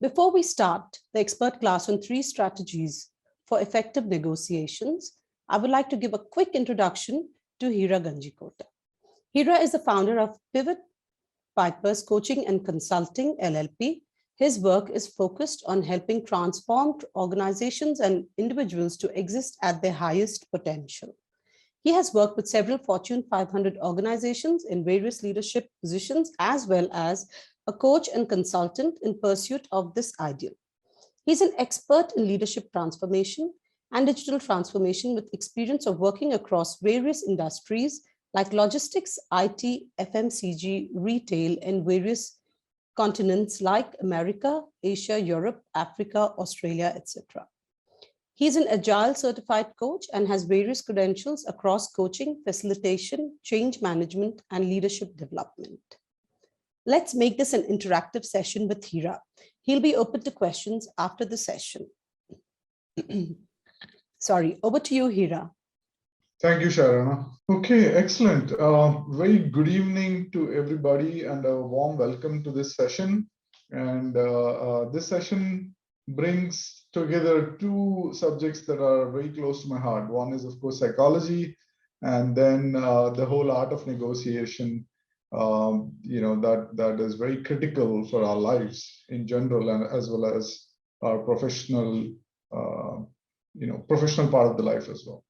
Before we start the expert class on 3 strategies for effective negotiations, I would like to give a quick introduction to Heera Ganjikota. Heera is the founder of Pivot Pipers Coaching and Consulting, LLP. His work is focused on helping transformed organizations and individuals to exist at their highest potential. He has worked with several Fortune 500 organizations in various leadership positions, as well as a coach and consultant in pursuit of this ideal. He's an expert in leadership transformation and digital transformation with experience of working across various industries like logistics, IT, FMCG, retail, and various continents like America, Asia, Europe, Africa, Australia, etc. He's an Agile certified coach and has various credentials across coaching, facilitation, change management, and leadership development. Let's make this an interactive session with Heera. He'll be open to questions after the session. Sorry, over to you, Heera. Thank you, Sharana. Okay, excellent. Very good evening to everybody and a warm welcome to this session. And this session brings together two subjects that are very close to my heart. One is, of course, psychology, and then the whole art of negotiation, that is very critical for our lives in general, and as well as our professional, professional part of the life as well.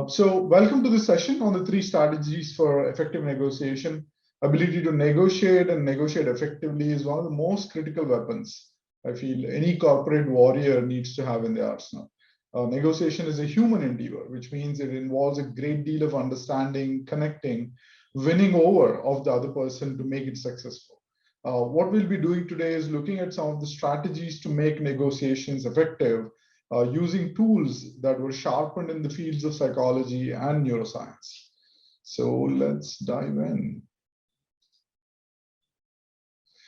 So welcome to this session on the 3 strategies for effective negotiation. Ability to negotiate and negotiate effectively is one of the most critical weapons I feel any corporate warrior needs to have in their arsenal. Negotiation is a human endeavor, which means it involves a great deal of understanding, connecting, winning over of the other person to make it successful. What we'll be doing today is looking at some of the strategies to make negotiations effective using tools that were sharpened in the fields of psychology and neuroscience. So let's dive in.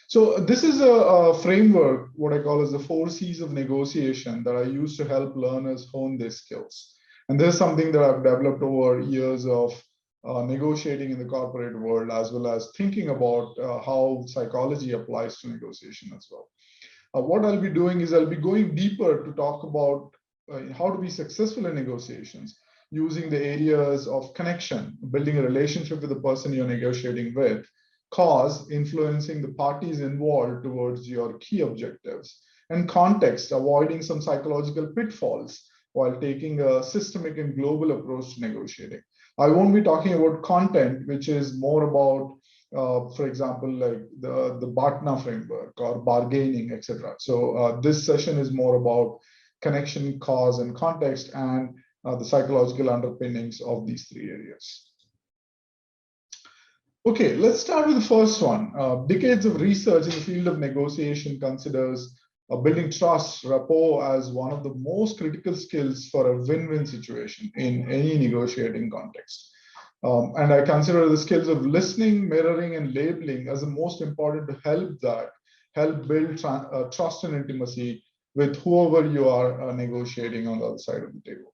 So this is a framework, what I call as the 4 C's of negotiation, that I use to help learners hone their skills. And this is something that I've developed over years of negotiating in the corporate world, as well as thinking about how psychology applies to negotiation as well. What I'll be doing is I'll be going deeper to talk about how to be successful in negotiations using the areas of connection, building a relationship with the person you're negotiating with, cause, influencing the parties involved towards your key objectives, and context, avoiding some psychological pitfalls while taking a systemic and global approach to negotiating. I won't be talking about content, which is more about for example, like the BATNA framework or bargaining, etc. So this session is more about connection, cause, and context, and the psychological underpinnings of these 3 areas. Okay, let's start with the first one. Decades of research in the field of negotiation considers building trust, rapport, as one of the most critical skills for a win-win situation in any negotiating context. And I consider the skills of listening, mirroring, and labeling as the most important to help build trust and intimacy with whoever you are negotiating on the other side of the table.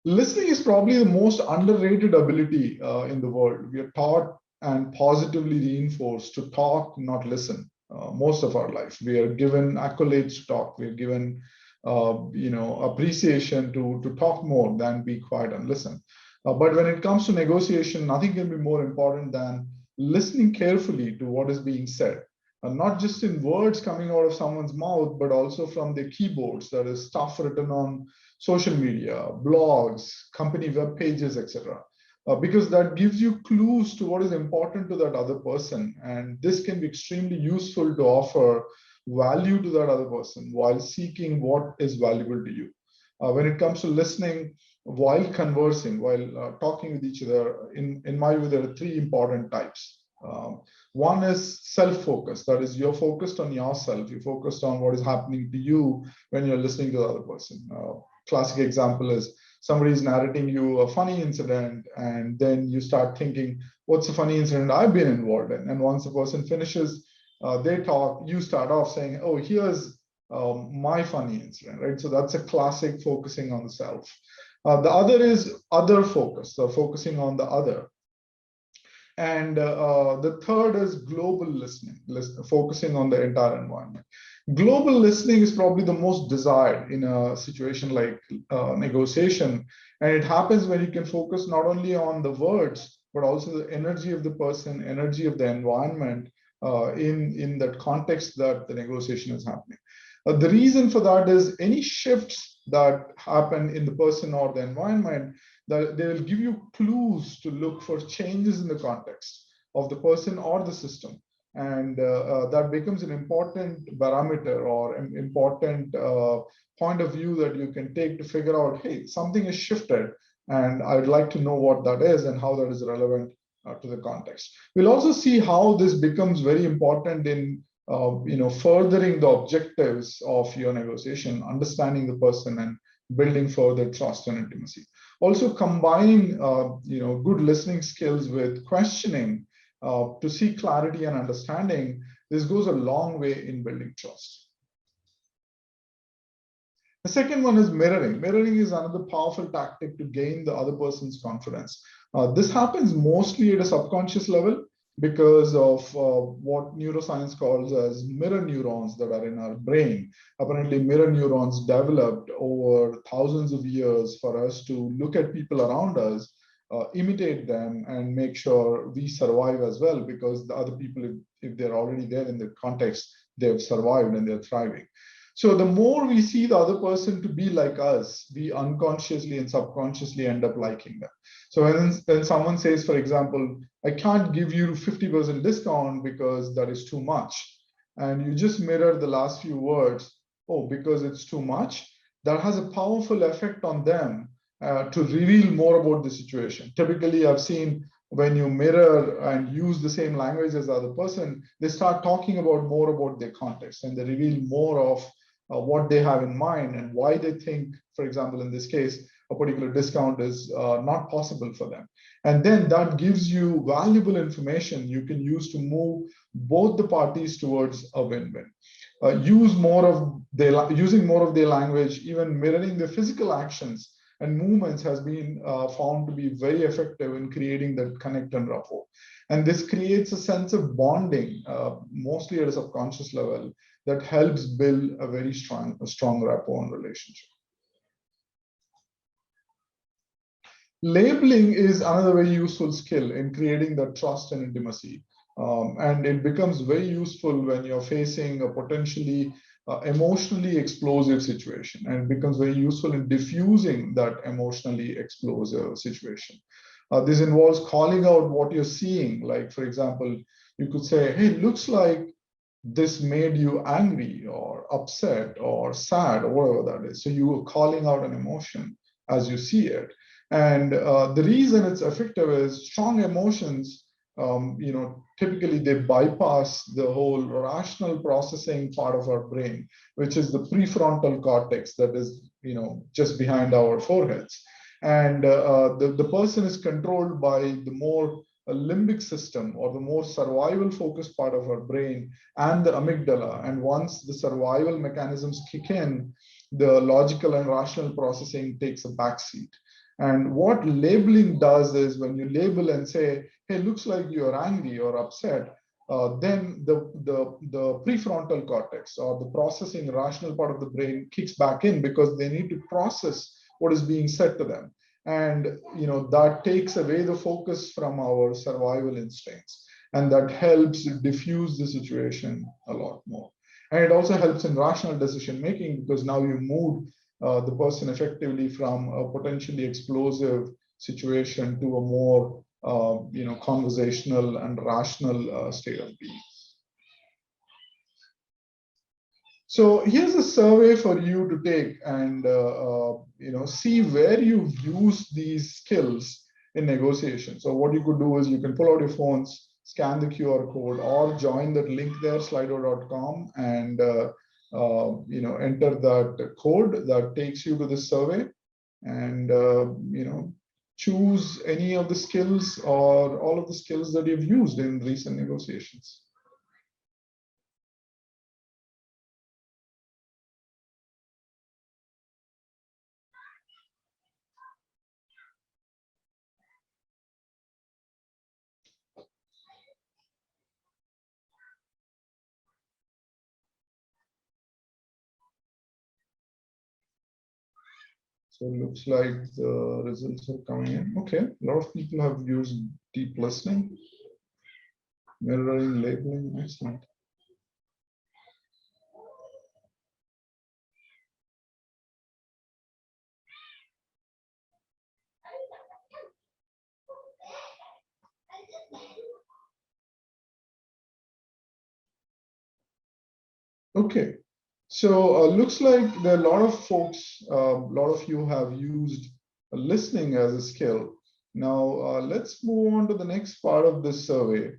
Listening is probably the most underrated ability in the world. We are taught and positively reinforced to talk, not listen, most of our life. We are given accolades to talk. We are given appreciation to talk more than be quiet and listen. But when it comes to negotiation, nothing can be more important than listening carefully to what is being said, and not just in words coming out of someone's mouth, but also from their keyboards. That is stuff written on social media, blogs, company web pages, etc. Because that gives you clues to what is important to that other person. And this can be extremely useful to offer value to that other person while seeking what is valuable to you. When it comes to listening, while conversing, while talking with each other, in my view, there are 3 important types. One is self-focused. That is, you're focused on yourself. You're focused on what is happening to you when you're listening to the other person. Classic example is somebody is narrating you a funny incident, and then you start thinking, what's a funny incident I've been involved in? And once the person finishes their talk, you start off saying, oh, here's my funny incident, right? So that's a classic focusing on the self. The other is other focus, so focusing on the other. And the third is global listening, focusing on the entire environment. Global listening is probably the most desired in a situation like negotiation. And it happens when you can focus not only on the words, but also the energy of the person, energy of the environment in that context that the negotiation is happening. The reason for that is any shifts that happen in the person or the environment, that they will give you clues to look for changes in the context of the person or the system. And that becomes an important parameter or an important point of view that you can take to figure out, hey, something is shifted, and I'd like to know what that is and how that is relevant to the context. We'll also see how this becomes very important in furthering the objectives of your negotiation, understanding the person and building further trust and intimacy. Also combining good listening skills with questioning to seek clarity and understanding. This goes a long way in building trust. The second one is mirroring. Mirroring is another powerful tactic to gain the other person's confidence. This happens mostly at a subconscious level because of what neuroscience calls as mirror neurons that are in our brain. Apparently, mirror neurons developed over thousands of years for us to look at people around us, imitate them, and make sure we survive as well, because the other people, if they're already there in the context, they've survived and they're thriving. So the more we see the other person to be like us, we unconsciously and subconsciously end up liking them. So when someone says, for example, I can't give you 50% discount because that is too much, and you just mirror the last few words, oh, because it's too much, that has a powerful effect on them to reveal more about the situation. Typically, I've seen when you mirror and use the same language as the other person, they start talking about more about their context, and they reveal more of what they have in mind and why they think, for example, in this case, a particular discount is not possible for them. And then that gives you valuable information you can use to move both the parties towards a win-win. Using more of their language, even mirroring their physical actions and movements has been found to be very effective in creating that connect and rapport. And this creates a sense of bonding, mostly at a subconscious level, that helps build a very strong rapport and relationship. Labeling is another very useful skill in creating that trust and intimacy. And it becomes very useful when you're facing a potentially emotionally explosive situation, and it becomes very useful in diffusing that emotionally explosive situation. This involves calling out what you're seeing. Like, for example, you could say, hey, looks like this made you angry or upset or sad or whatever that is. So you are calling out an emotion as you see it. And the reason it's effective is strong emotions, typically they bypass the whole rational processing part of our brain, which is the prefrontal cortex that is, just behind our foreheads. And the person is controlled by the more limbic system, or the more survival focused part of our brain, and the amygdala. And once the survival mechanisms kick in, the logical and rational processing takes a backseat. And what labeling does is, when you label and say, hey, looks like you're angry or upset, then the prefrontal cortex, or the processing rational part of the brain, kicks back in, because they need to process what is being said to them. And that takes away the focus from our survival instincts, and that helps diffuse the situation a lot more. And it also helps in rational decision making, because now you move the person effectively from a potentially explosive situation to a more conversational and rational state of being. So here's a survey for you to take and see where you've used these skills in negotiation. So what you could do is you can pull out your phones, scan the QR code, or join that link there, slido.com, and enter that code that takes you to the survey, and choose any of the skills or all of the skills that you've used in recent negotiations. So it looks like the results are coming in. Okay, a lot of people have used deep listening, mirroring, labeling. Excellent. Okay, so looks like there are a lot of folks, a lot of you have used listening as a skill. Now let's move on to the next part of this survey,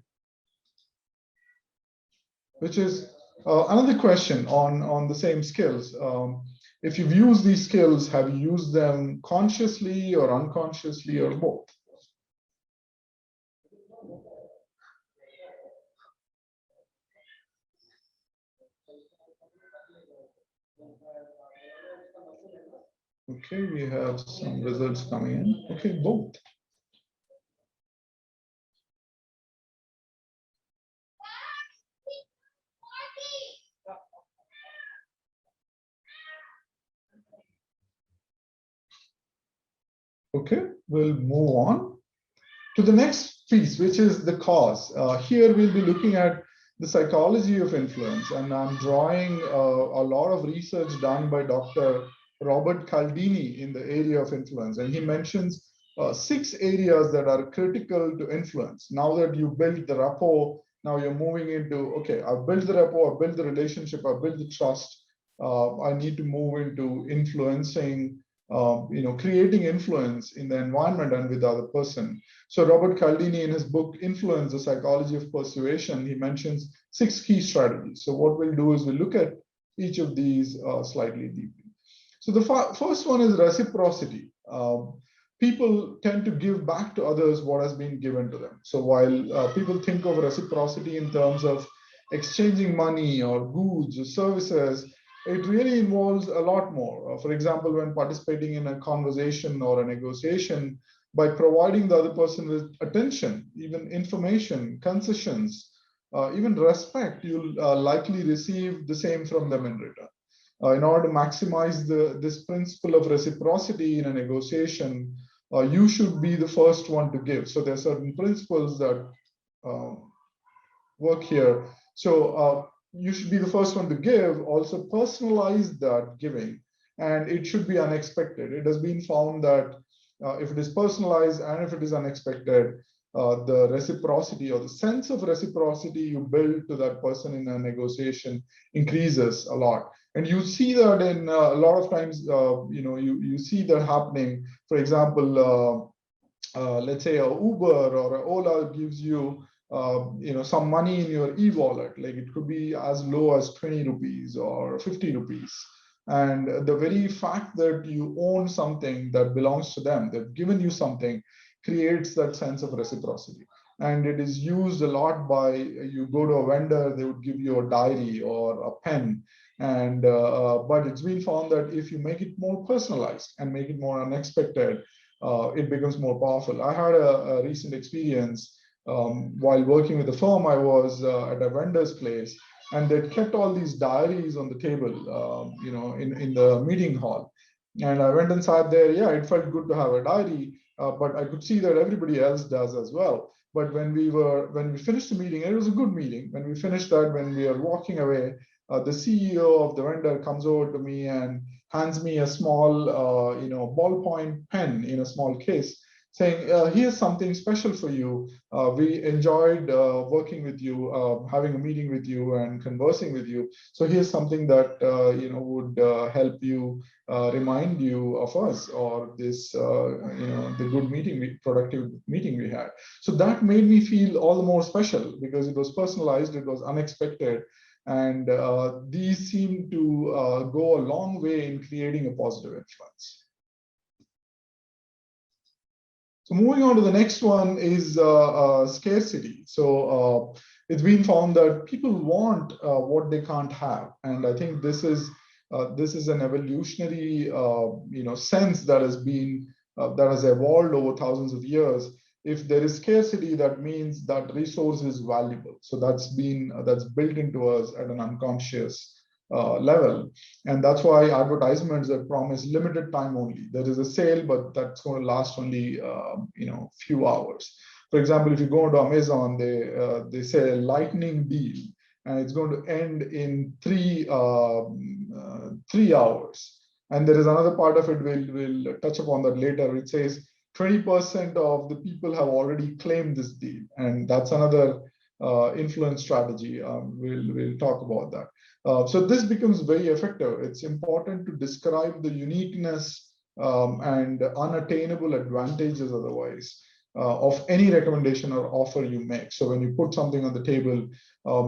which is another question on the same skills. If you've used these skills, have you used them consciously or unconsciously or both? Okay, we have some results coming in. Okay, both. Okay, we'll move on to the next piece, which is the cause. Here we'll be looking at the psychology of influence, and I'm drawing a lot of research done by Dr. Robert Cialdini in the area of influence, and he mentions 6 areas that are critical to influence. Now that you build the rapport, now you're moving into, okay, I've built the rapport, I've built the relationship, I've built the trust. I need to move into influencing, creating influence in the environment and with the other person. So Robert Cialdini, in his book, Influence, the Psychology of Persuasion, he mentions 6 key strategies. So what we'll do is we'll look at each of these slightly deeply. So the first one is reciprocity. People tend to give back to others what has been given to them. So while people think of reciprocity in terms of exchanging money or goods or services, it really involves a lot more. For example, when participating in a conversation or a negotiation, by providing the other person with attention, even information, concessions, even respect, you'll likely receive the same from them in return. In order to maximize this principle of reciprocity in a negotiation, you should be the first one to give. So there are certain principles that work here. So you should be the first one to give, also personalize that giving, and it should be unexpected. It has been found that if it is personalized and if it is unexpected, the reciprocity or the sense of reciprocity you build to that person in a negotiation increases a lot. And you see that in a lot of times, you see that happening. For example, let's say a Uber or a Ola gives you some money in your e-wallet, like it could be as low as 20 rupees or 50 rupees. And the very fact that you own something that belongs to them, they've given you something, creates that sense of reciprocity. And it is used a lot by, you go to a vendor, they would give you a diary or a pen. And but it's been found that if you make it more personalized and make it more unexpected, it becomes more powerful. I had a recent experience. While working with a firm, I was at a vendor's place, and they kept all these diaries on the table, in the meeting hall. And I went and sat there. Yeah, it felt good to have a diary, but I could see that everybody else does as well. But when we finished the meeting, and it was a good meeting. When we finished that, when we are walking away, the CEO of the vendor comes over to me and hands me a small, ballpoint pen in a small case, saying, here's something special for you. We enjoyed working with you, having a meeting with you and conversing with you. So here's something that would help you, remind you of us, or this, the good meeting, productive meeting we had. So that made me feel all the more special because it was personalized, it was unexpected. And these seem to go a long way in creating a positive influence. So moving on to the next one is scarcity. So it's been found that people want what they can't have, and I think this is an evolutionary sense that has been that has evolved over thousands of years. If there is scarcity, that means that resource is valuable. So that's built into us at an unconscious level. And that's why advertisements that promise limited time only. There is a sale, but that's going to last only few hours. For example, if you go to Amazon, they say a lightning deal, and it's going to end in 3 hours. And there is another part of it, we'll touch upon that later. It says 20% of the people have already claimed this deal, and that's another influence strategy. We'll talk about that. So this becomes very effective. It's important to describe the uniqueness and unattainable advantages otherwise of any recommendation or offer you make. So when you put something on the table,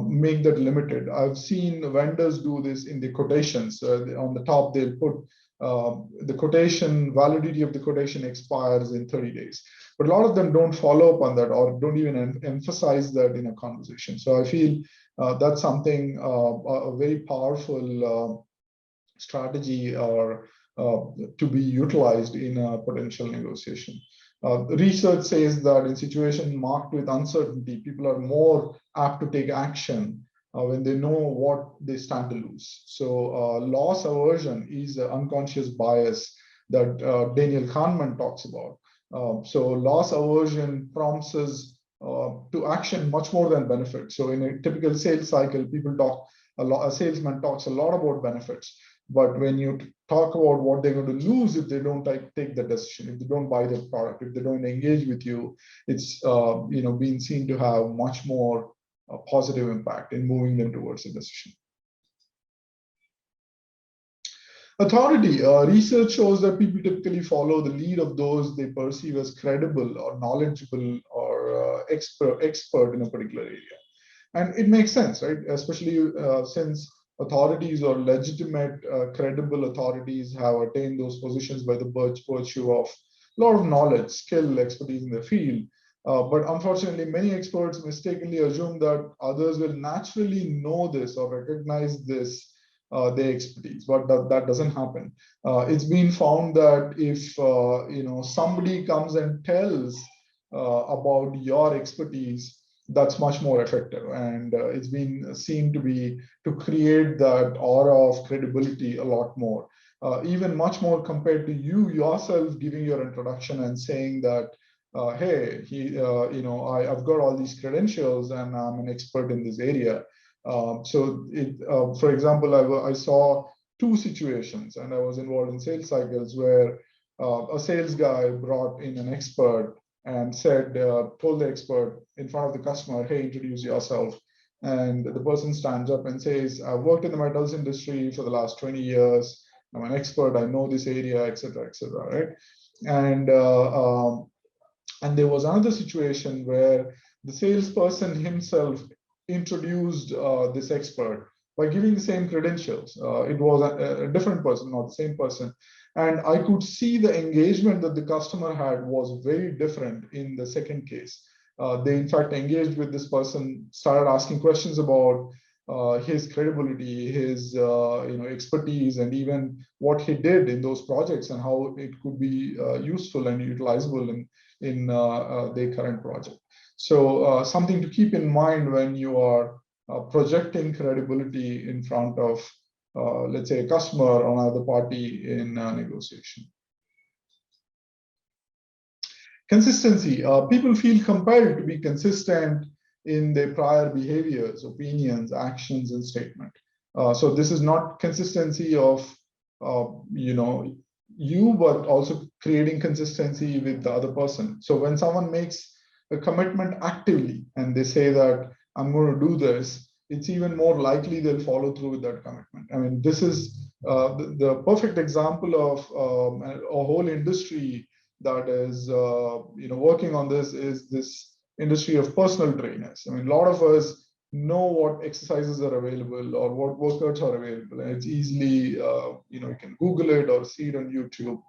make that limited. I've seen vendors do this in the quotations. On the top, they'll put the quotation, validity of the quotation expires in 30 days. But a lot of them don't follow up on that or don't even emphasize that in a conversation. So I feel that's something, a very powerful strategy or to be utilized in a potential negotiation. Research says that in situations marked with uncertainty, people are more apt to take action when they know what they stand to lose. So loss aversion is an unconscious bias that Daniel Kahneman talks about. So loss aversion prompts us to action much more than benefits. So in a typical sales cycle, people talk a lot, a salesman talks a lot about benefits. But when you talk about what they're going to lose if they don't take the decision, if they don't buy the product, if they don't engage with you, it's being seen to have much more positive impact in moving them towards a decision. Authority. Research shows that people typically follow the lead of those they perceive as credible or knowledgeable or expert in a particular area. And it makes sense, right? Especially since authorities or legitimate, credible authorities have attained those positions by the virtue of a lot of knowledge, skill, expertise in the field. But unfortunately, many experts mistakenly assume that others will naturally know this or recognize this, their expertise, but that doesn't happen. It's been found that if somebody comes and tells about your expertise, that's much more effective, and it's been seen to create that aura of credibility a lot more, even much more compared to you yourself giving your introduction and saying that, hey, I've got all these credentials and I'm an expert in this area. For example, I saw 2 situations, and I was involved in sales cycles where a sales guy brought in an expert and told the expert in front of the customer, hey, introduce yourself. And the person stands up and says, I've worked in the metals industry for the last 20 years. I'm an expert. I know this area, et cetera, right? And there was another situation where the salesperson himself introduced this expert by giving the same credentials. It was a different person, not the same person. And I could see the engagement that the customer had was very different in the second case. They in fact engaged with this person, started asking questions about his credibility, his expertise, and even what he did in those projects and how it could be useful and utilizable in their current project. So something to keep in mind when you are projecting credibility in front of, let's say, a customer or another party in negotiation. Consistency. People feel compelled to be consistent in their prior behaviors, opinions, actions, and statement. So this is not consistency of you, but also creating consistency with the other person. So when someone makes a commitment actively and they say that I'm going to do this, it's even more likely they'll follow through with that commitment. I mean, this is the perfect example of a whole industry that is working on this is this industry of personal trainers. I mean, a lot of us know what exercises are available or what workouts are available, and it's easily you can Google it or see it on YouTube.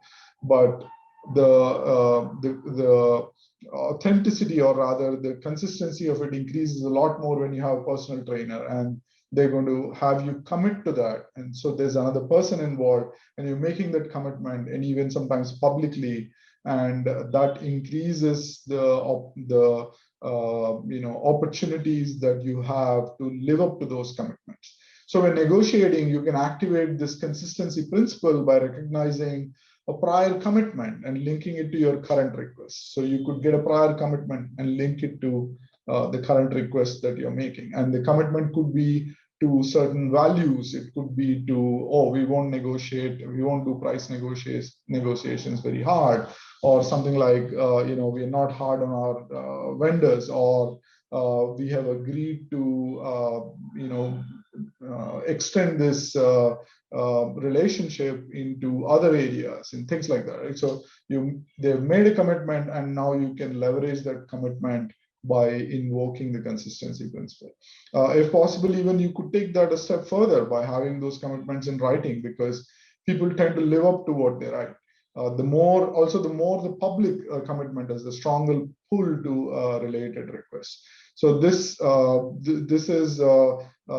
But the authenticity, or rather the consistency of it, increases a lot more when you have a personal trainer, and they're going to have you commit to that. And so there's another person involved, and you're making that commitment, and even sometimes publicly, and that increases the opportunities that you have to live up to those commitments. So when negotiating, you can activate this consistency principle by recognizing a prior commitment and linking it to your current request. So you could get a prior commitment and link it to the current request that you're making. And the commitment could be to certain values. It could be to, oh, we won't negotiate, we won't do price negotiations very hard, or something like, we are not hard on our vendors, or we have agreed to, extend this relationship into other areas and things like that, right? So they've made a commitment, and now you can leverage that commitment by invoking the consistency principle. If possible, even you could take that a step further by having those commitments in writing, because people tend to live up to what they write. The more the public commitment is, the stronger pull to related requests. So this is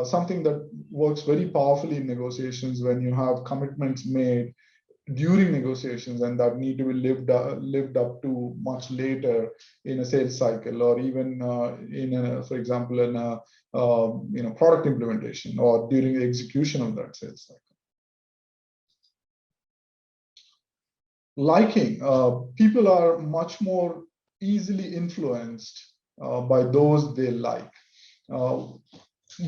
something that works very powerfully in negotiations when you have commitments made during negotiations and that need to be lived up to much later in a sales cycle, or even for example, in a product implementation or during the execution of that sales cycle. Liking. People are much more easily influenced by those they like.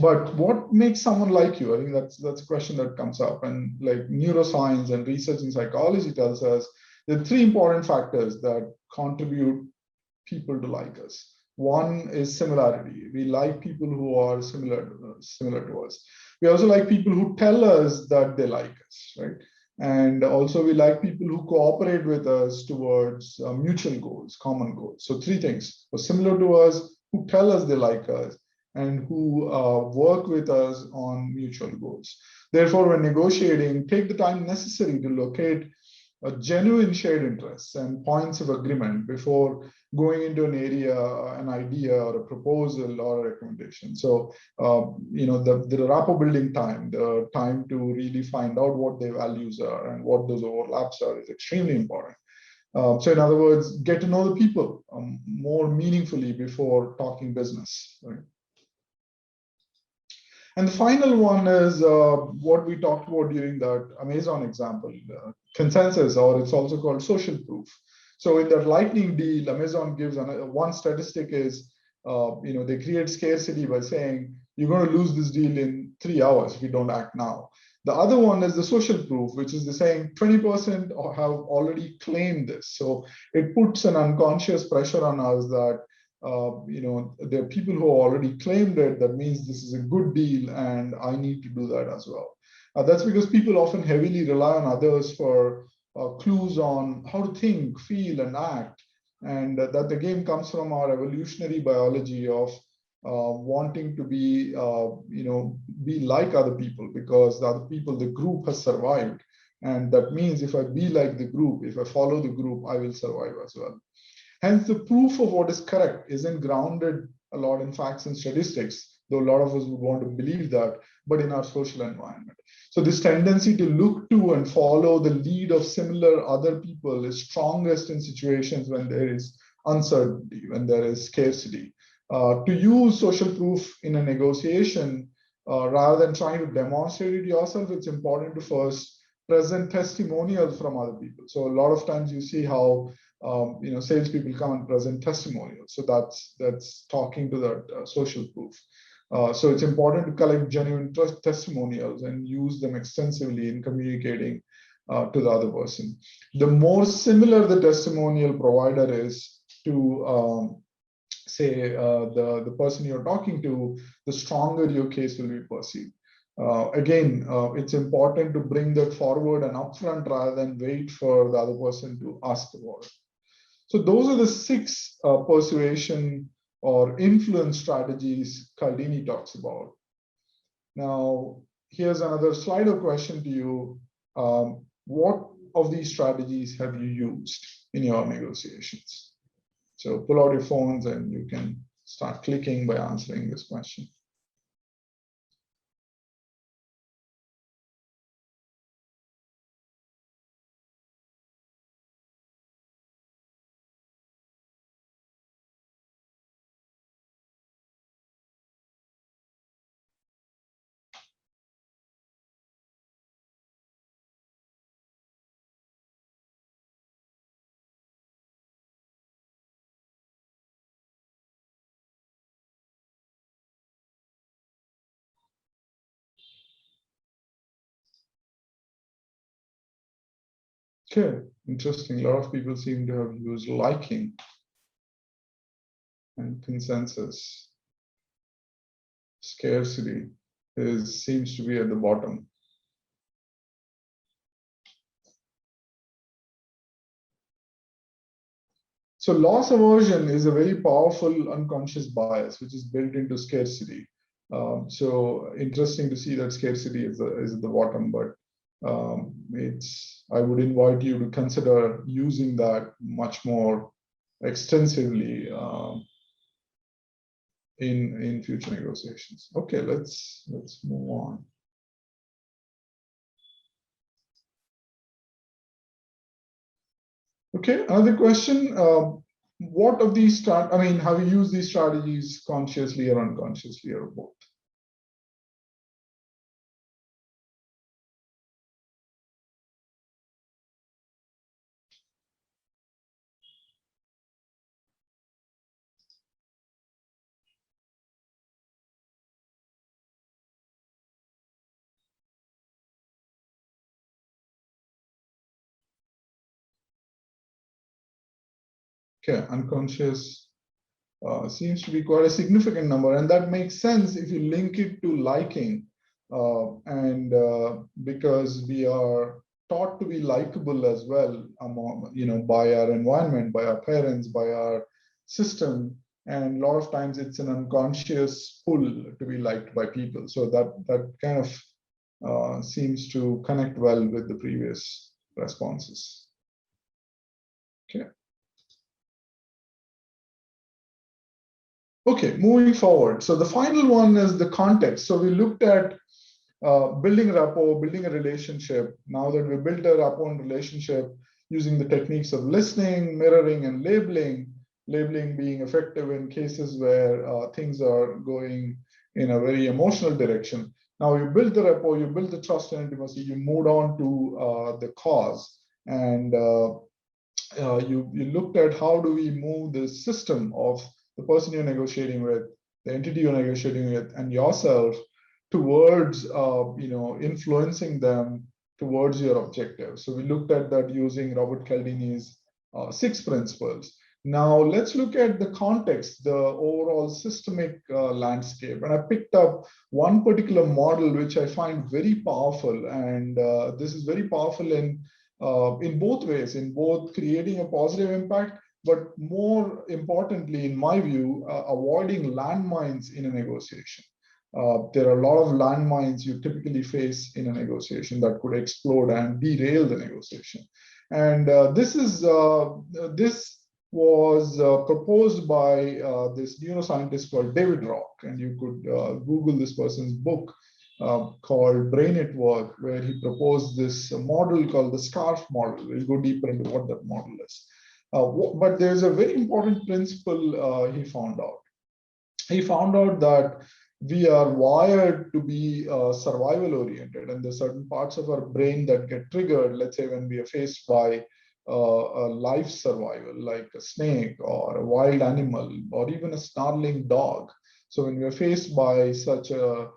But what makes someone like you? I think that's a question that comes up. And like neuroscience and research in psychology tells us there are three important factors that contribute people to like us. One is similarity. We like people who are similar to us. We also like people who tell us that they like us, right? And also we like people who cooperate with us towards mutual goals, common goals. So three things: similar to us, who tell us they like us, and who work with us on mutual goals. Therefore, when negotiating, take the time necessary to locate a genuine shared interests and points of agreement before going into an area, an idea, or a proposal or a recommendation. So, the rapport building time, the time to really find out what their values are and what those overlaps are, is extremely important. So in other words, get to know the people more meaningfully before talking business, right? And the final one is what we talked about during that Amazon example, consensus, or it's also called social proof. So in that lightning deal, Amazon gives one statistic is, they create scarcity by saying, you're going to lose this deal in 3 hours if you don't act now. The other one is the social proof, which is the saying 20% have already claimed this. So it puts an unconscious pressure on us that there are people who already claimed it. That means this is a good deal and I need to do that as well. That's because people often heavily rely on others for clues on how to think, feel, and act. And that again comes from our evolutionary biology of wanting to be like other people, because the other people, the group has survived. And that means if I be like the group, if I follow the group, I will survive as well. Hence, the proof of what is correct isn't grounded a lot in facts and statistics, though a lot of us would want to believe that, but in our social environment. So this tendency to look to and follow the lead of similar other people is strongest in situations when there is uncertainty, when there is scarcity. To use social proof in a negotiation, rather than trying to demonstrate it yourself, it's important to first present testimonials from other people. So a lot of times you see how salespeople come and present testimonials. So that's talking to that social proof. So it's important to collect genuine testimonials and use them extensively in communicating to the other person. The more similar the testimonial provider is to, say, the person you're talking to, the stronger your case will be perceived. Again, it's important to bring that forward and upfront rather than wait for the other person to ask about it. So those are the 6 persuasion or influence strategies Cialdini talks about. Now, here's another Slido question to you. What of these strategies have you used in your negotiations? So pull out your phones and you can start clicking by answering this question. Okay, interesting. A lot of people seem to have used liking and consensus. Scarcity seems to be at the bottom. So loss aversion is a very powerful unconscious bias which is built into scarcity. So interesting to see that scarcity is at the bottom, but I would invite you to consider using that much more extensively in future negotiations. Okay, let's move on. Okay, another question. What of these have you used these strategies consciously or unconsciously or both? Okay, unconscious seems to be quite a significant number, and that makes sense if you link it to liking, because we are taught to be likable as well, by our environment, by our parents, by our system, and a lot of times it's an unconscious pull to be liked by people. So that kind of seems to connect well with the previous responses. Okay. Okay, moving forward. So the final one is the context. So we looked at building rapport, building a relationship. Now that we built a rapport and relationship using the techniques of listening, mirroring, and labeling, labeling being effective in cases where things are going in a very emotional direction. Now you build the rapport, you build the trust and intimacy, you moved on to the cause, and you looked at how do we move the system of the person you're negotiating with, the entity you're negotiating with, and yourself towards influencing them towards your objective. So we looked at that using Robert Cialdini's 6 principles. Now let's look at the context, the overall systemic landscape. And I picked up one particular model which I find very powerful, and this is very powerful in both ways, in both creating a positive impact, but more importantly, in my view, avoiding landmines in a negotiation. There are a lot of landmines you typically face in a negotiation that could explode and derail the negotiation. And this was proposed by this neuroscientist called David Rock, and you could Google this person's book called Brain at Work, where he proposed this model called the SCARF model. We'll go deeper into what that model is. But there's a very important principle he found out. He found out that we are wired to be survival oriented, and there's certain parts of our brain that get triggered, let's say when we are faced by a life survival, like a snake or a wild animal or even a snarling dog. So when we are faced by such a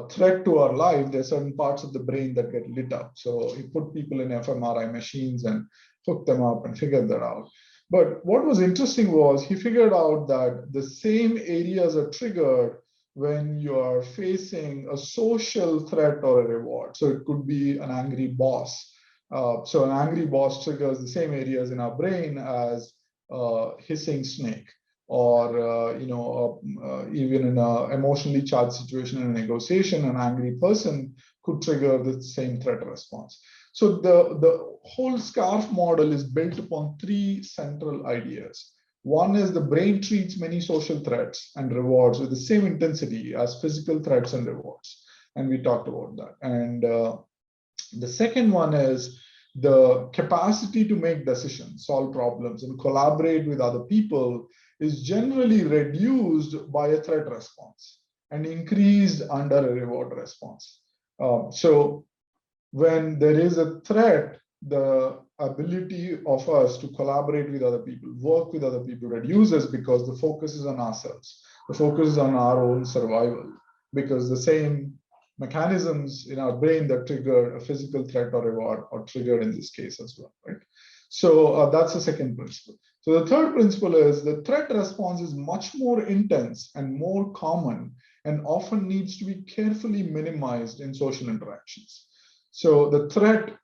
threat to our life, there are certain parts of the brain that get lit up. So he put people in fMRI machines and hooked them up and figured that out. But what was interesting was he figured out that the same areas are triggered when you are facing a social threat or a reward. So it could be an angry boss. So an angry boss triggers the same areas in our brain as a hissing snake, or even in an emotionally charged situation in a negotiation, an angry person could trigger the same threat response. So the whole SCARF model is built upon 3 central ideas. One is the brain treats many social threats and rewards with the same intensity as physical threats and rewards. And we talked about that. And the second one is the capacity to make decisions, solve problems, and collaborate with other people is generally reduced by a threat response and increased under a reward response. So when there is a threat, the ability of us to collaborate with other people, work with other people reduces because the focus is on ourselves. The focus is on our own survival, because the same mechanisms in our brain that trigger a physical threat or reward are triggered in this case as well, right? So that's the second principle. So the third principle is the threat response is much more intense and more common and often needs to be carefully minimized in social interactions. So the threat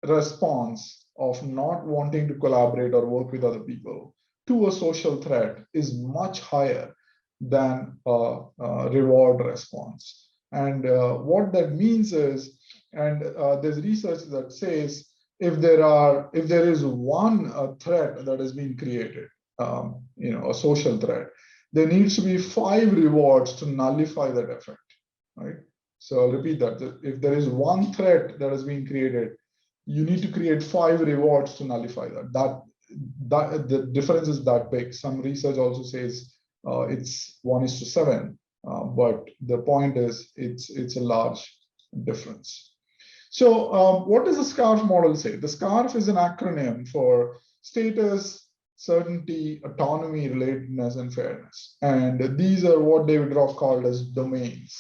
response of not wanting to collaborate or work with other people to a social threat is much higher than a reward response. And what that means is, and there's research that says if there is one threat that has been created, a social threat, there needs to be 5 rewards to nullify that effect, right? So I'll repeat that. If there is one threat that has been created, you need to create 5 rewards to nullify that. The difference is that big. Some research also says it's 1:7, but the point is it's a large difference. So what does the SCARF model say? The SCARF is an acronym for status, certainty, autonomy, relatedness, and fairness. And these are what David Rock called as domains.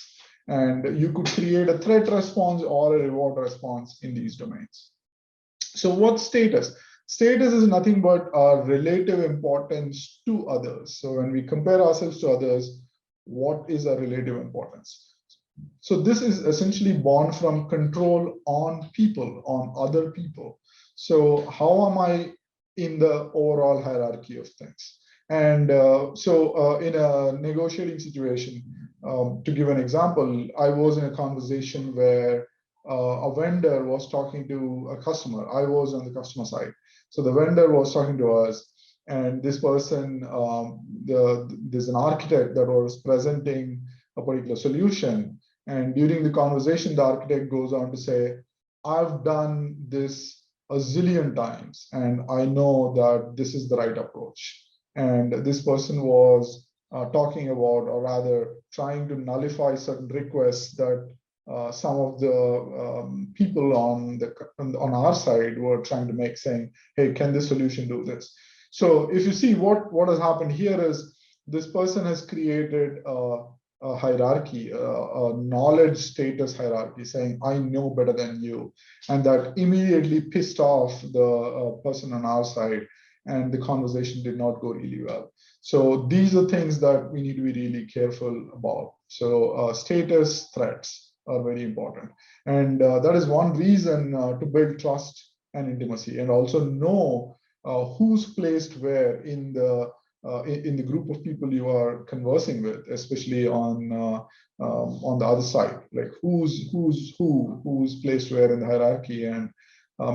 And you could create a threat response or a reward response in these domains. So what's status? Status is nothing but our relative importance to others. So when we compare ourselves to others, what is our relative importance? So this is essentially born from control on people, on other people. So how am I in the overall hierarchy of things? And in a negotiating situation, to give an example, I was in a conversation where a vendor was talking to a customer. I was on the customer side. So the vendor was talking to us, and this person, there's an architect that was presenting a particular solution. And during the conversation, the architect goes on to say, I've done this a zillion times, and I know that this is the right approach. And this person was talking about, or rather trying to nullify certain requests that some of the people on our side were trying to make, saying, hey, can this solution do this? So if you see what has happened here is this person has created a hierarchy, a knowledge status hierarchy, saying, I know better than you. And that immediately pissed off the person on our side, and the conversation did not go really well. So these are things that we need to be really careful about. So status threats are very important. And that is one reason to build trust and intimacy, and also know who's placed where in the group of people you are conversing with, especially on the other side, like who's placed where in the hierarchy, and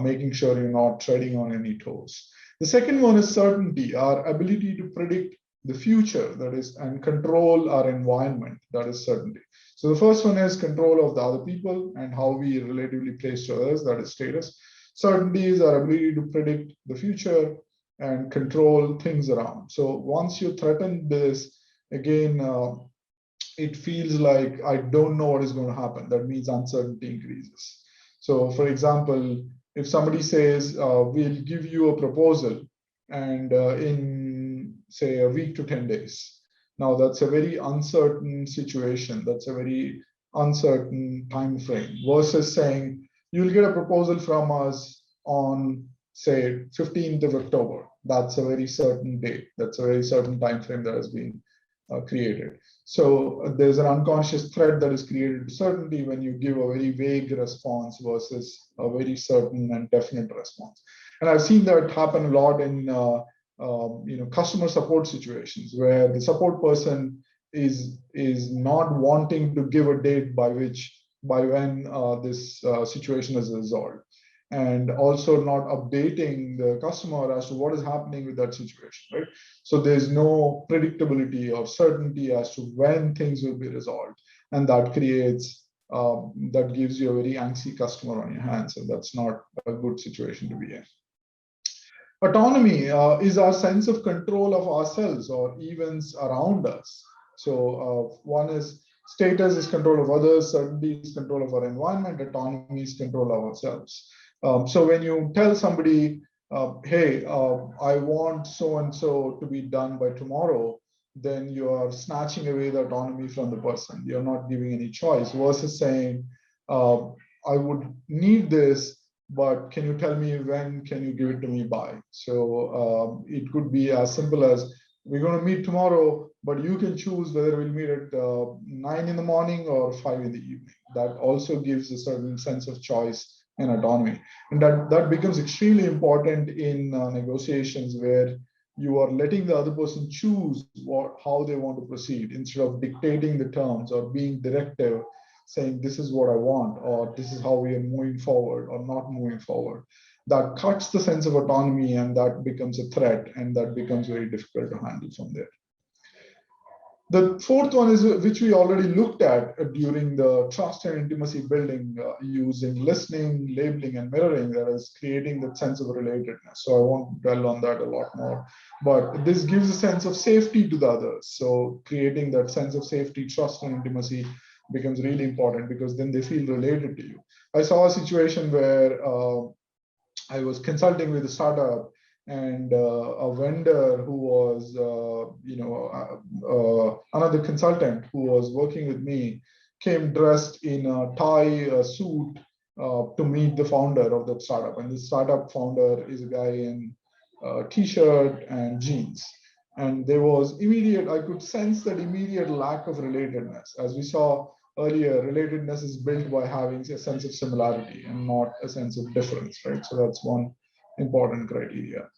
making sure you're not treading on any toes. The second one is certainty, our ability to predict the future, that is, and control our environment, that is certainty. So the first one is control of the other people and how we relatively place to others, that is status. Certainty is our ability to predict the future and control things around. So once you threaten this, again, it feels like I don't know what is going to happen. That means uncertainty increases. So for example, if somebody says, we'll give you a proposal, and in say a week to 10 days, now that's a very uncertain situation. That's a very uncertain time frame versus saying you'll get a proposal from us on say 15th of October. That's a very certain date. That's a very certain time frame that has been created. So there's an unconscious threat that is created to certainty when you give a very vague response versus a very certain and definite response. And I've seen that happen a lot in customer support situations where the support person is not wanting to give a date by when this situation is resolved, and also not updating the customer as to what is happening with that situation, right? So there's no predictability or certainty as to when things will be resolved, and that creates that gives you a very angsty customer on your hands, and that's not a good situation to be in. Autonomy is our sense of control of ourselves or events around us. So one is status is control of others, certainty is control of our environment, autonomy is control of ourselves. So when you tell somebody, hey, I want so-and-so to be done by tomorrow, then you are snatching away the autonomy from the person. You're not giving any choice versus saying, I would need this but can you tell me when can you give it to me by? So it could be as simple as, we're going to meet tomorrow, but you can choose whether we'll meet at 9 in the morning or 5 in the evening. That also gives a certain sense of choice and autonomy. And that becomes extremely important in negotiations, where you are letting the other person choose how they want to proceed, instead of dictating the terms or being directive, saying this is what I want, or this is how we are moving forward or not moving forward. That cuts the sense of autonomy, and that becomes a threat, and that becomes very difficult to handle from there. The fourth one is, which we already looked at during the trust and intimacy building, using listening, labeling, and mirroring, that is creating that sense of relatedness. So I won't dwell on that a lot more, but this gives a sense of safety to the others. So creating that sense of safety, trust, and intimacy becomes really important, because then they feel related to you. I saw a situation where I was consulting with a startup, and a vendor who was, another consultant who was working with me came dressed in a tie suit to meet the founder of that startup. And the startup founder is a guy in t-shirt and jeans. And there was immediate, I could sense that immediate lack of relatedness. As we saw earlier, relatedness is built by having a sense of similarity and not a sense of difference, right? So that's one important criteria.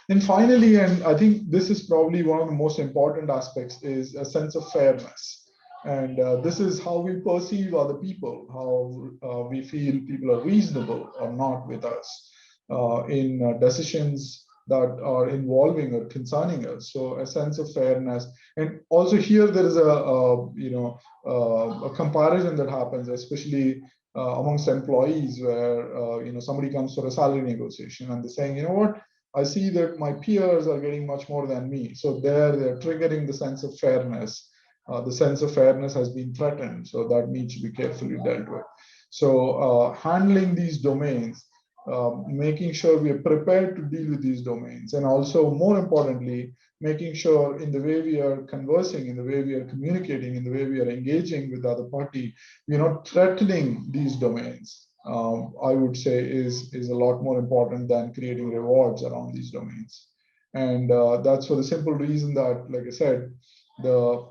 And finally, and I think this is probably one of the most important aspects, is a sense of fairness. And this is how we perceive other people, how we feel people are reasonable or not with us in decisions that are involving or concerning us. So a sense of fairness. And also here there is a comparison that happens, especially amongst employees, where somebody comes for a salary negotiation and they're saying, you know what, I see that my peers are getting much more than me. So they're triggering the sense of fairness. The sense of fairness has been threatened. So that needs to be carefully dealt with. So handling these domains, making sure we are prepared to deal with these domains, and also more importantly, making sure in the way we are conversing, in the way we are communicating, in the way we are engaging with the other party, we're not threatening these domains. I would say is a lot more important than creating rewards around these domains. And that's for the simple reason that, like I said, the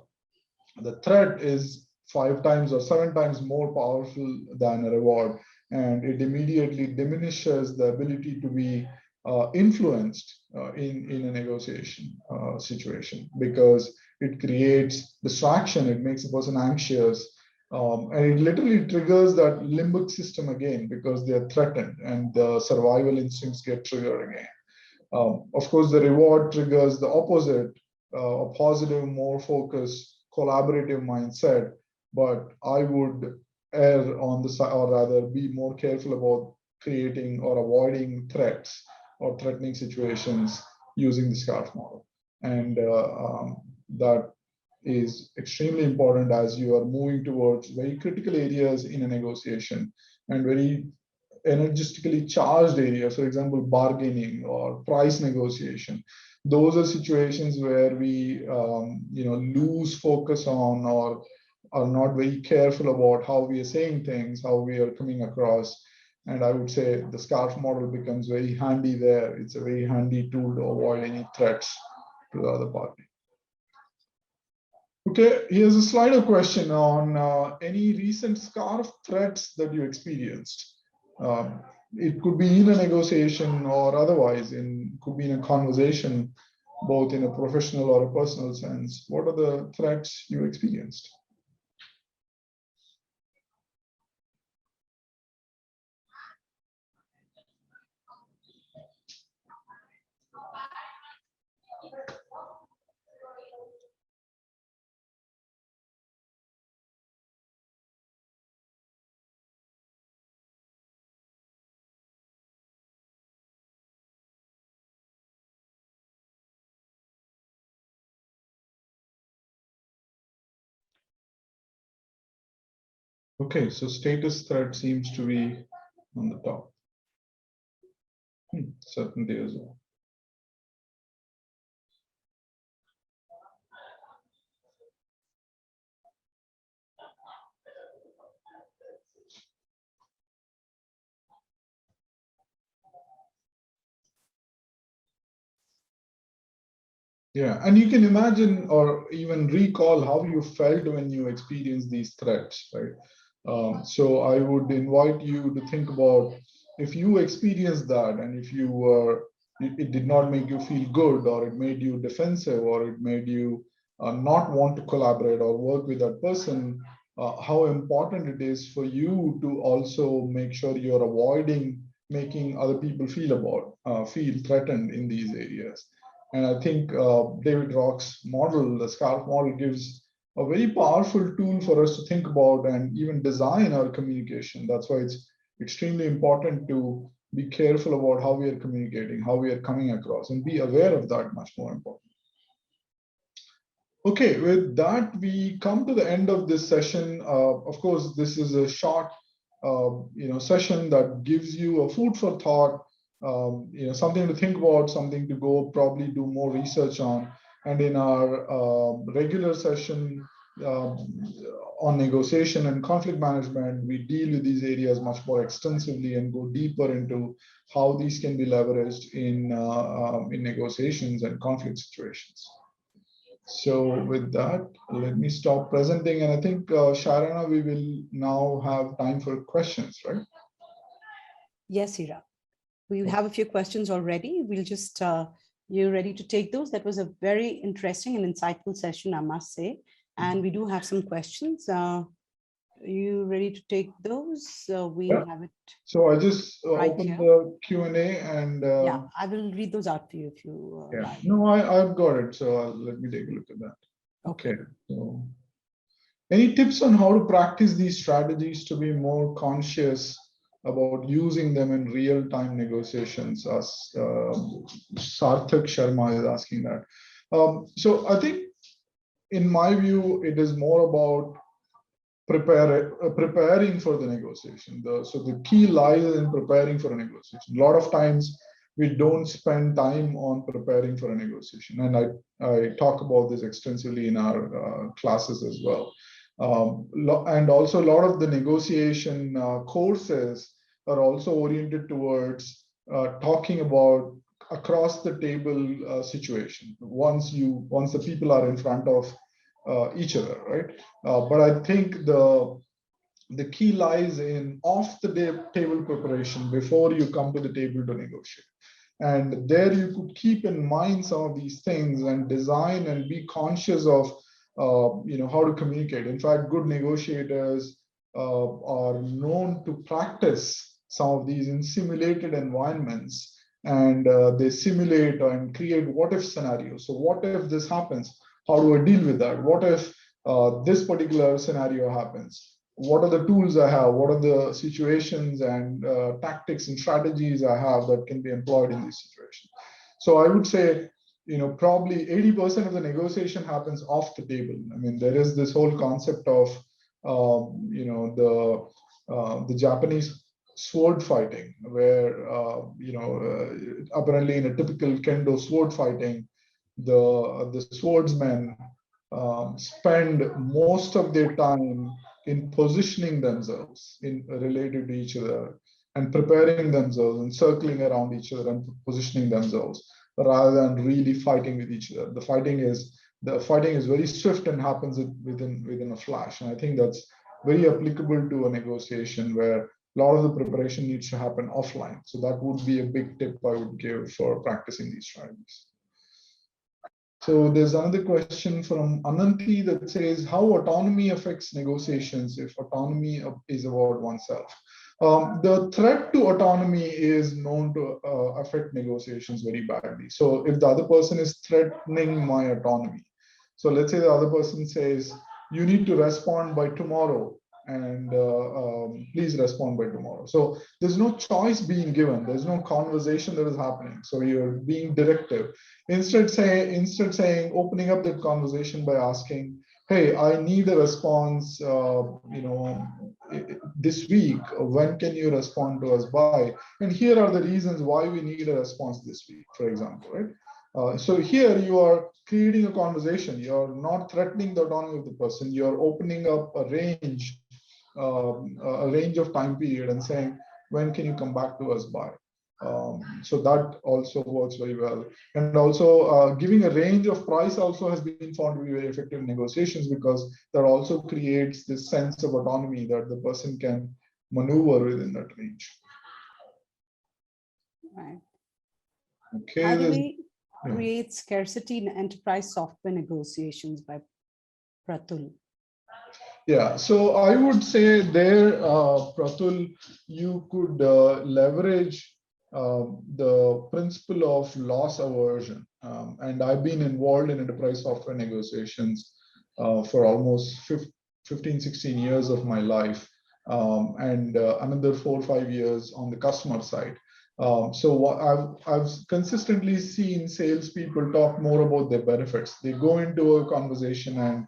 threat is 5 times or 7 times more powerful than a reward. And it immediately diminishes the ability to be influenced in a negotiation situation, because it creates distraction, it makes the person anxious, and it literally triggers that limbic system again, because they're threatened and the survival instincts get triggered again. Of course, the reward triggers the opposite, a positive, more focused, collaborative mindset. But I would err on the side, or rather be more careful about creating or avoiding threats or threatening situations using the SCARF model. And that is extremely important as you are moving towards very critical areas in a negotiation and very energetically charged areas. For example, bargaining or price negotiation. Those are situations where we lose focus on, or are not very careful about how we are saying things, how we are coming across. And I would say the SCARF model becomes very handy there. It's a very handy tool to avoid any threats to the other party. Okay, here's a slider question on any recent SCARF threats that you experienced. It could be in a negotiation or otherwise, could be in a conversation, both in a professional or a personal sense. What are the threats you experienced? Okay, so status threat seems to be on the top. Certainty as well. Yeah, and you can imagine or even recall how you felt when you experienced these threats, right? So I would invite you to think about if you experienced that and if you were, it did not make you feel good, or it made you defensive, or it made you not want to collaborate or work with that person, how important it is for you to also make sure you're avoiding making other people feel threatened in these areas. And I think David Rock's model, the SCARF model, gives a very powerful tool for us to think about and even design our communication. That's why it's extremely important to be careful about how we are communicating, how we are coming across, and be aware of that, much more important. Okay, with that, we come to the end of this session. Of course, this is a short session that gives you a food for thought, something to think about, something to go probably do more research on. And in our regular session on negotiation and conflict management, we deal with these areas much more extensively and go deeper into how these can be leveraged in negotiations and conflict situations. So with that, let me stop presenting. And I think, Sharana, we will now have time for questions, right? Yes, Heera. We have a few questions already. We'll just, you're ready to take those. That was a very interesting and insightful session, I must say. And we do have some questions. Are you ready to take those? We have it. So I just right open here. the Q&A and yeah, I will read those out for you if you like. No, I've got it. So let me take a look at that. Okay. So any tips on how to practice these strategies to be more conscious about using them in real-time negotiations? As Sarthak Sharma is asking that. So I think, in my view, it is more about preparing for the negotiation. So the key lies in preparing for a negotiation. A lot of times we don't spend time on preparing for a negotiation, and I talk about this extensively in our classes as well. And also a lot of the negotiation courses are also oriented towards talking about across the table situation once the people are in front of each other, right? But I think the key lies in off the table preparation before you come to the table to negotiate. And there you could keep in mind some of these things and design and be conscious of how to communicate. In fact, good negotiators are known to practice some of these in simulated environments, and they simulate and create what if scenarios. So what if this happens? How do I deal with that? What if this particular scenario happens? What are the tools I have? What are the situations and tactics and strategies I have that can be employed in these situations? So I would say, probably 80% of the negotiation happens off the table. I mean, there is this whole concept of, the Japanese sword fighting, where, apparently in a typical kendo sword fighting, the swordsmen spend most of their time in positioning themselves in related to each other and preparing themselves and circling around each other and positioning themselves rather than really fighting with each other. The fighting is very swift and happens within a flash. And I think that's very applicable to a negotiation where a lot of the preparation needs to happen offline. So that would be a big tip I would give for practicing these strategies. So there's another question from Ananti that says, how autonomy affects negotiations if autonomy is about oneself? The threat to autonomy is known to affect negotiations very badly. So if the other person is threatening my autonomy, so let's say the other person says, you need to respond by tomorrow, and please respond by tomorrow. So there's no choice being given. There's no conversation that is happening. So you're being directive. Instead saying, opening up that conversation by asking, hey, I need a response, this week. When can you respond to us by? And here are the reasons why we need a response this week, for example, right? So here you are creating a conversation. You're not threatening the autonomy of the person. You're opening up a range of time period and saying, when can you come back to us by? So that also works very well. And also giving a range of price also has been found to be very effective in negotiations, because that also creates this sense of autonomy that the person can maneuver within that range. Right. Okay. How do we create scarcity in enterprise software negotiations by Pratul? Yeah, so I would say there, Pratul, you could leverage the principle of loss aversion. And I've been involved in enterprise software negotiations for almost 15, 16 years of my life, and another 4 or 5 years on the customer side. So what I've consistently seen salespeople talk more about their benefits. They go into a conversation and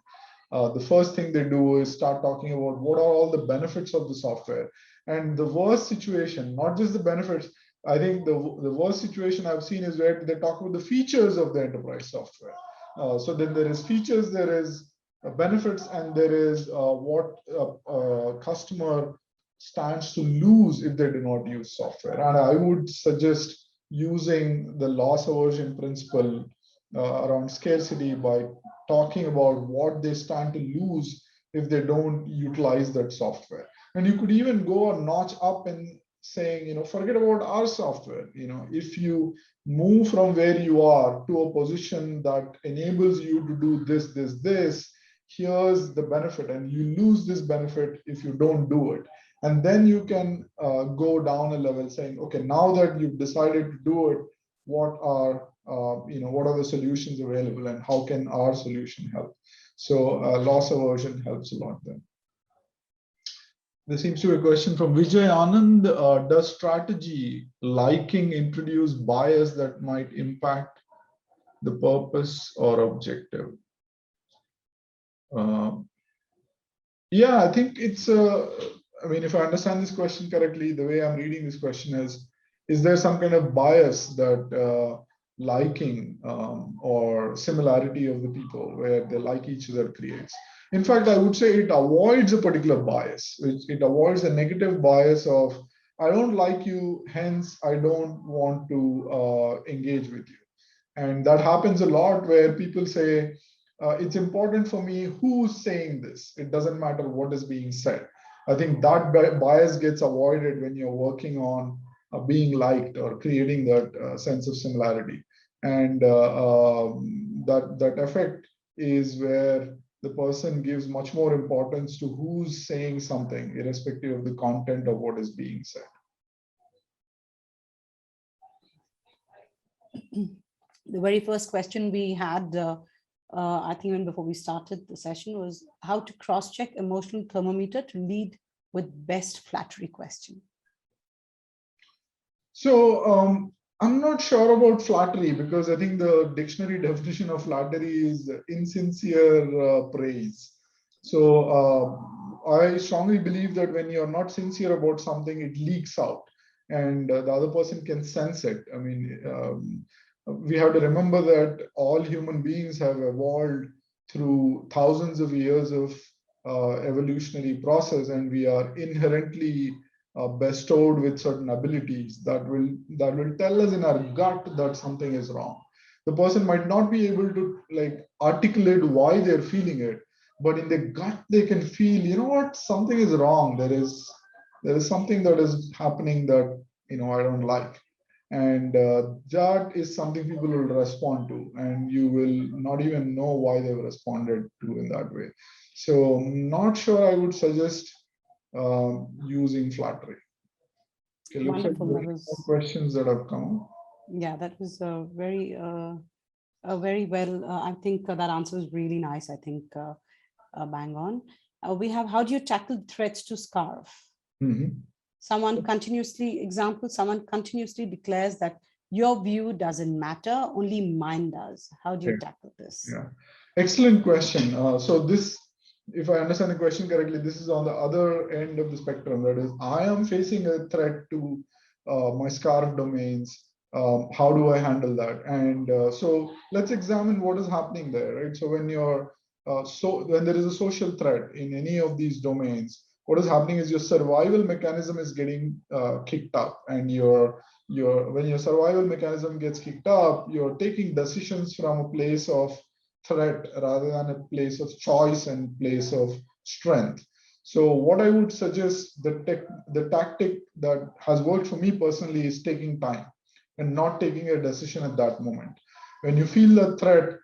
the first thing they do is start talking about what are all the benefits of the software. And the worst situation, not just the benefits, I think the worst situation I've seen is where they talk about the features of the enterprise software. So then there is features, there is benefits, and there is what a customer stands to lose if they do not use software. And I would suggest using the loss aversion principle around scarcity by talking about what they stand to lose if they don't utilize that software. And you could even go a notch up in saying, forget about our software. If you move from where you are to a position that enables you to do this, here's the benefit, and you lose this benefit if you don't do it. And then you can go down a level saying, okay, now that you've decided to do it, what are the solutions available, and how can our solution help? So loss aversion helps a lot then. There seems to be a question from Vijay Anand. Does strategy liking introduce bias that might impact the purpose or objective? Yeah, I think it's if I understand this question correctly, the way I'm reading this question is there some kind of bias that liking or similarity of the people where they like each other creates? In fact, I would say it avoids a particular bias. It avoids a negative bias of, I don't like you, hence I don't want to engage with you. And that happens a lot where people say, it's important for me who's saying this. It doesn't matter what is being said. I think that bias gets avoided when you're working on being liked or creating that sense of similarity. And that effect is where the person gives much more importance to who's saying something, irrespective of the content of what is being said. The very first question we had, I think even before we started the session, was how to cross-check emotional thermometer to lead with best flattery question. So I'm not sure about flattery, because I think the dictionary definition of flattery is insincere praise. So I strongly believe that when you're not sincere about something, it leaks out, and the other person can sense it. I mean, we have to remember that all human beings have evolved through thousands of years of evolutionary process, and we are inherently bestowed with certain abilities that will tell us in our gut that something is wrong. The person might not be able to articulate why they're feeling it, but in the gut they can feel, what, something is wrong. There is something that is happening that I don't like. And that is something people will respond to, and you will not even know why they've responded to in that way. So I'm not sure I would suggest using flattery. Okay, looks like there are more questions that have come. Yeah, that was very well. I think that answer was really nice. I think bang on. We have, how do you tackle threats to scarf? Mm-hmm. Someone continuously declares that your view doesn't matter, only mine does. How do you tackle this? Yeah, excellent question. So this, if I understand the question correctly, this is on the other end of the spectrum. That is, I am facing a threat to my scarf domains. How do I handle that? And so let's examine what is happening there, right? So when you're when there is a social threat in any of these domains, what is happening is your survival mechanism is getting kicked up, and when your survival mechanism gets kicked up, you're taking decisions from a place of threat rather than a place of choice and place of strength. So what I would suggest, the tactic that has worked for me personally is taking time and not taking a decision at that moment. When you feel the threat,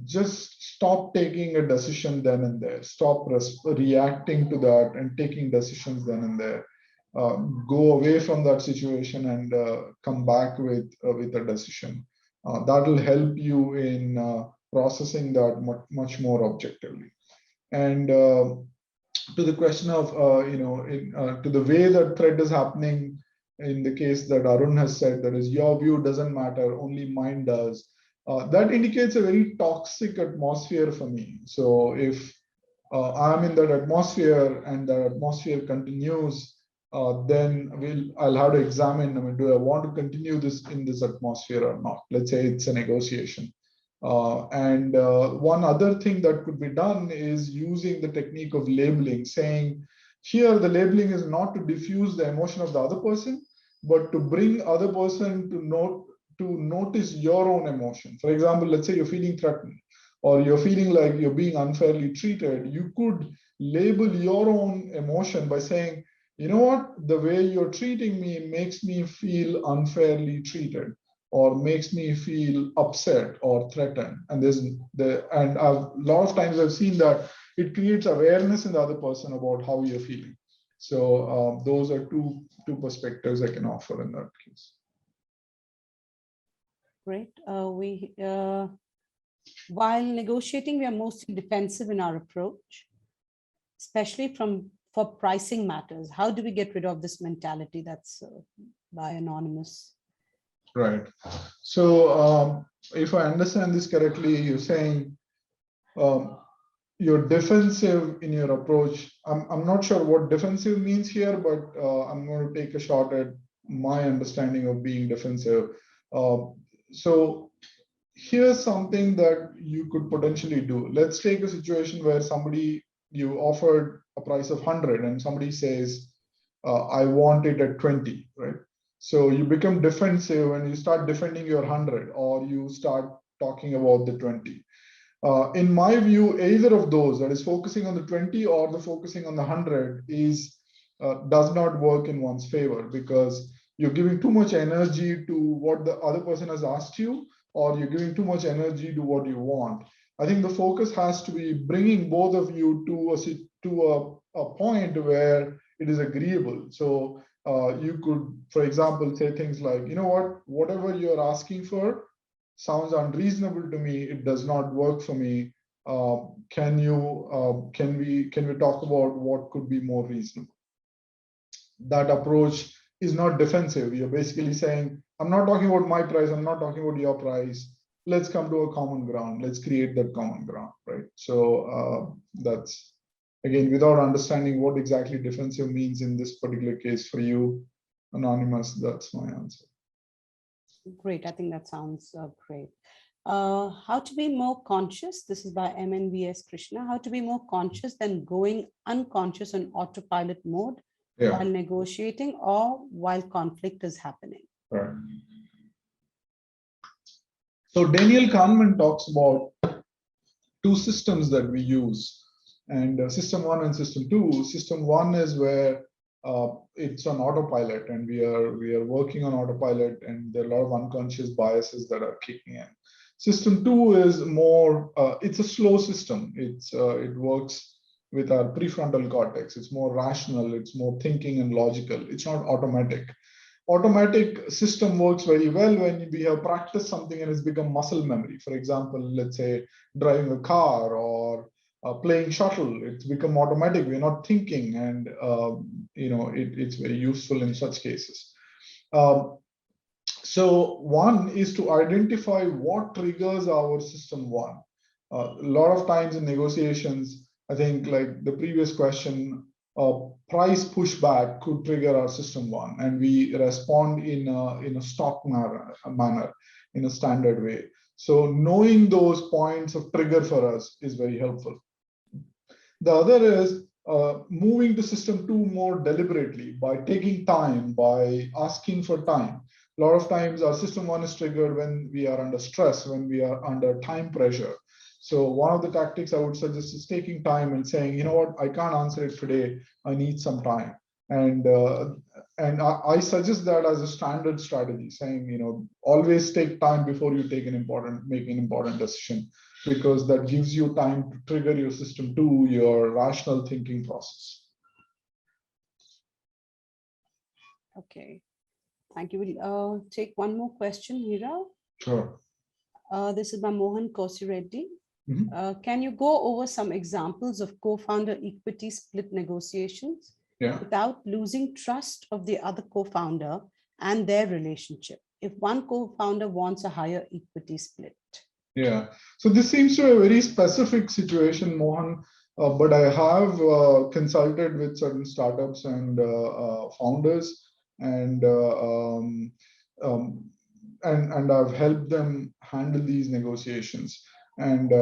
just stop taking a decision then and there. Stop reacting to that and taking decisions then and there. Go away from that situation and come back with a decision. That will help you in processing that much more objectively. And to the question of to the way that threat is happening, in the case that Arun has said, that is, your view doesn't matter, only mine does. That indicates a very toxic atmosphere for me. So if I'm in that atmosphere and the atmosphere continues, then I'll have to examine, I mean, do I want to continue this in this atmosphere or not? Let's say it's a negotiation. One other thing that could be done is using the technique of labeling, saying, here the labeling is not to diffuse the emotion of the other person, but to bring other person to notice your own emotion. For example, let's say you're feeling threatened, or you're feeling like you're being unfairly treated. You could label your own emotion by saying, you know what, the way you're treating me makes me feel unfairly treated, or makes me feel upset or threatened. And a lot of times I've seen that it creates awareness in the other person about how you're feeling. So those are two perspectives I can offer in that case. Great. While negotiating, we are mostly defensive in our approach, especially for pricing matters. How do we get rid of this mentality? That's by Anonymous. Right. So if I understand this correctly, you're saying you're defensive in your approach. I'm not sure what defensive means here, but I'm going to take a shot at my understanding of being defensive. So here's something that you could potentially do. Let's take a situation where you offered a price of 100 and somebody says, I want it at 20, right? So you become defensive and you start defending your 100, or you start talking about the 20. In my view, either of those, that is focusing on the 20 or the focusing on the 100, does not work in one's favor, because you're giving too much energy to what the other person has asked you, or you're giving too much energy to what you want. I think the focus has to be bringing both of you to a point where it is agreeable. So you could, for example, say things like, you know what, whatever you're asking for sounds unreasonable to me. It does not work for me. Can we talk about what could be more reasonable? That approach is not defensive. You're basically saying, I'm not talking about my price, I'm not talking about your price. Let's come to a common ground. Let's create that common ground, right? So that's, again, without understanding what exactly defensive means in this particular case for you, Anonymous, that's my answer. Great, I think that sounds great. How to be more conscious, this is by MNVS Krishna, how to be more conscious than going unconscious on autopilot mode while negotiating or while conflict is happening. Right. So Daniel Kahneman talks about two systems that we use, and system 1 and system 2. System 1 is where it's on autopilot, and we are working on autopilot, and there are a lot of unconscious biases that are kicking in. System 2 is more, it's a slow system. It works with our prefrontal cortex. It's more rational, it's more thinking and logical. It's not automatic. Automatic system works very well when we have practiced something and it's become muscle memory. For example, let's say driving a car or playing shuttle, it's become automatic. We're not thinking, and it's very useful in such cases. So one is to identify what triggers our system 1. A lot of times in negotiations, I think, like the previous question, price pushback could trigger our system 1, and we respond in a stock manner, in a standard way. So knowing those points of trigger for us is very helpful. The other is moving to system 2 more deliberately by taking time, by asking for time. A lot of times our system 1 is triggered when we are under stress, when we are under time pressure. So one of the tactics I would suggest is taking time and saying, you know what, I can't answer it today. I need some time. And I suggest that as a standard strategy, saying, you know, always take time before you make an important decision, because that gives you time to trigger your system 2, your rational thinking process. Okay, thank you. We'll take one more question, Heera. Sure. This is by Mohan Kosireddy. Can you go over some examples of co-founder equity split negotiations without losing trust of the other co-founder and their relationship, if one co-founder wants a higher equity split? Yeah, so this seems to be a very specific situation, Mohan, but I have consulted with certain startups and founders, and I've helped them handle these negotiations. And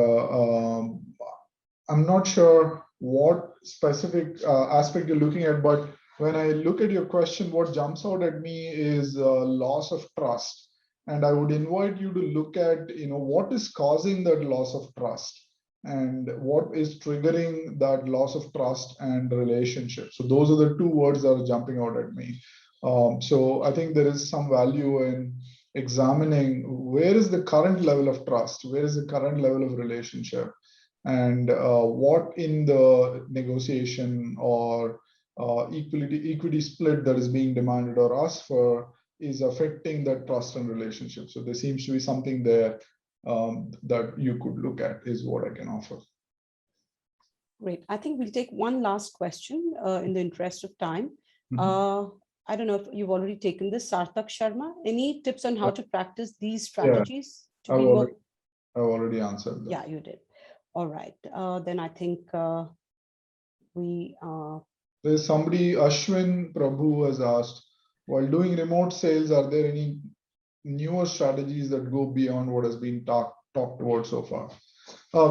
I'm not sure what specific aspect you're looking at, but when I look at your question, what jumps out at me is loss of trust. And I would invite you to look at, you know, what is causing that loss of trust and what is triggering that loss of trust and relationship. So those are the two words that are jumping out at me. So I think there is some value in examining where is the current level of trust, where is the current level of relationship, and what in the negotiation or equity split that is being demanded or asked for is affecting that trust and relationship. So there seems to be something there that you could look at, is what I can offer. Great. I think we'll take one last question in the interest of time. I don't know if you've already taken this, Sarthak Sharma. Any tips on how to practice these strategies? Yeah, I've already answered that. Yeah, you did. All right. Then I think there's somebody, Ashwin Prabhu, has asked, while doing remote sales, are there any newer strategies that go beyond what has been talked about so far?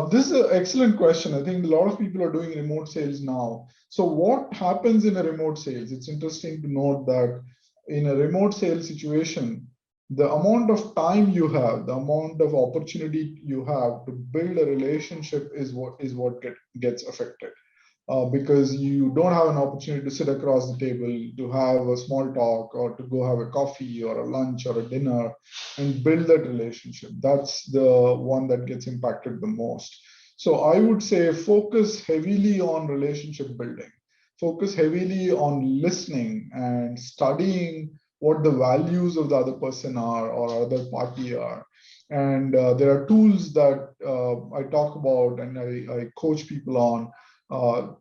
This is an excellent question. I think a lot of people are doing remote sales now. So what happens in a remote sales? It's interesting to note that in a remote sales situation, the amount of time you have, the amount of opportunity you have to build a relationship is what gets affected. Because you don't have an opportunity to sit across the table, to have a small talk, or to go have a coffee or a lunch or a dinner and build that relationship. That's the one that gets impacted the most. So I would say focus heavily on relationship building, focus heavily on listening and studying what the values of the other person are or other party are. And there are tools that I talk about and I coach people on.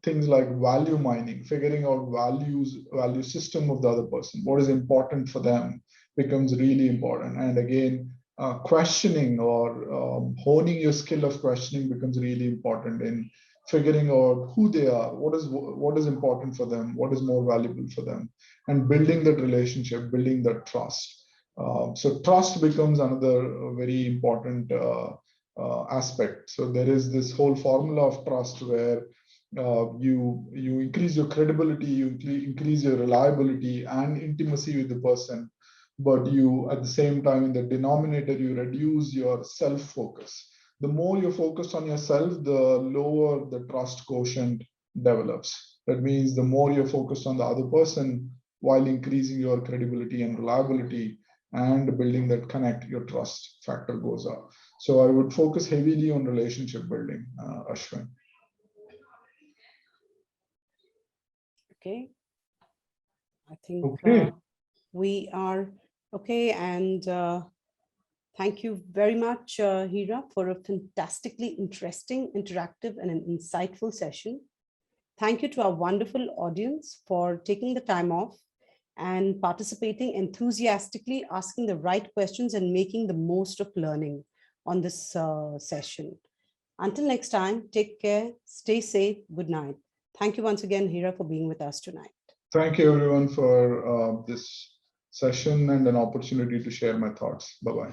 Things like value mining, figuring out value system of the other person, what is important for them becomes really important. And again, questioning or honing your skill of questioning becomes really important in figuring out who they are, what is important for them, what is more valuable for them, and building that relationship, building that trust. So trust becomes another very important aspect. So there is this whole formula of trust where you increase your credibility, you increase your reliability and intimacy with the person, but you at the same time in the denominator you reduce your self-focus. The more you're focused on yourself, the lower the trust quotient develops. That means the more you're focused on the other person while increasing your credibility and reliability and building that connect, your trust factor goes up. So I would focus heavily on relationship building, Ashwin. Okay, I think we are okay. And thank you very much, Heera, for a fantastically interesting, interactive, and an insightful session. Thank you to our wonderful audience for taking the time off and participating enthusiastically, asking the right questions and making the most of learning on this session. Until next time, take care, stay safe, good night. Thank you once again, Heera, for being with us tonight. Thank you, everyone, for this session and an opportunity to share my thoughts. Bye-bye.